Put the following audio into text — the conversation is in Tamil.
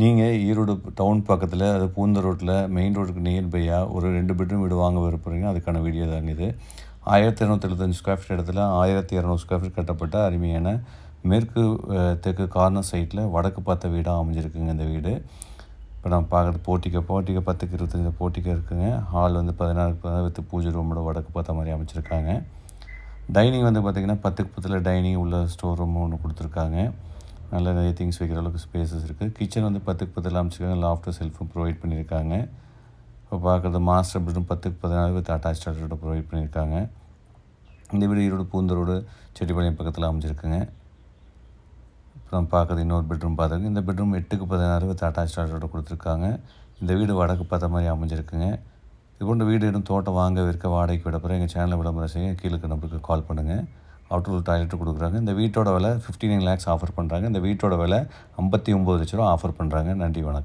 நீங்கள் ஈரோடு டவுன் பக்கத்தில் அது பூந்தர் ரோட்டில் மெயின் ரோடுக்கு நியர்பையாக ஒரு 2 பெட்ரூம் வீடு வாங்க விருப்பறீங்க அதுக்கான வீடியோ தாங்க இது. 1275 ஸ்கொயர் ஃபீட் இடத்துல 1200 ஸ்கொயர் ஃபீட் கட்டப்பட்ட அருமையான மேற்கு தெற்கு கார்னர் சைட்டில் வடக்கு பார்த்த வீடாக அமைஞ்சிருக்குங்க இந்த வீடு. இப்போ நம்ம பார்க்குறது போர்ட்டிகோ 10க்கு 25 போர்ட்டிகோ இருக்குங்க. ஹால் வந்து 16க்கு 16 வித் பூஜை ரூமோட வடக்கு பார்த்த மாதிரி அமைச்சிருக்காங்க. டைனிங் வந்து பார்த்திங்கன்னா 10க்கு 10 டைனிங் உள்ள ஸ்டோர் ரூம் ஒன்று கொடுத்துருக்காங்க. நல்ல நிறைய திங்ஸ் வைக்கிற அளவுக்கு ஸ்பேசஸ் இருக்குது. கிச்சன் வந்து 10க்கு 10 அமைச்சிருக்காங்க. லாஃப்ட் செல்ஃபும் ப்ரொவைட் பண்ணியிருக்காங்க. இப்போ பார்க்குறது மாஸ்டர் பெட்ரூம் 10க்கு 16 வித் அட்டாச் டாய்லெட்டோட ப்ரொவைட் பண்ணியிருக்காங்க. இந்த வீடு ஈரோடு பூந்தர் ரோடு செட்டிப்பாளையம் பக்கத்தில் அமைஞ்சிருக்குங்க. இப்போ நம்ம பார்க்குறது இன்னொரு பெட்ரூம் பார்த்துருக்கு. இந்த பெட்ரூம் 8க்கு 16 வித் அட்டாச் டாய்லெட்டோட கொடுத்துருக்காங்க. இந்த வீடு வடக்கு பார்த்த மாதிரி அமைஞ்சிருக்குங்க. இது போன்ற வீடு எதுவும் தோட்டம் வாங்க விற்க வாடகைக்கு விட போகிற எங்கள் சேனலில் விளம்பரம் செய்ய கீழே நம்பருக்கு கால் பண்ணுங்கள். அவுட்டர் டாய்லெட் கொடுக்குறாங்க. இந்த வீட்டோட விலை 59 lakhs ஆஃபர் பண்ணுறாங்க. இந்த வீட்டோட விலை 59 லட்ச ரூபா ஆஃபர் பண்ணுறாங்க. நன்றி, வணக்கம்.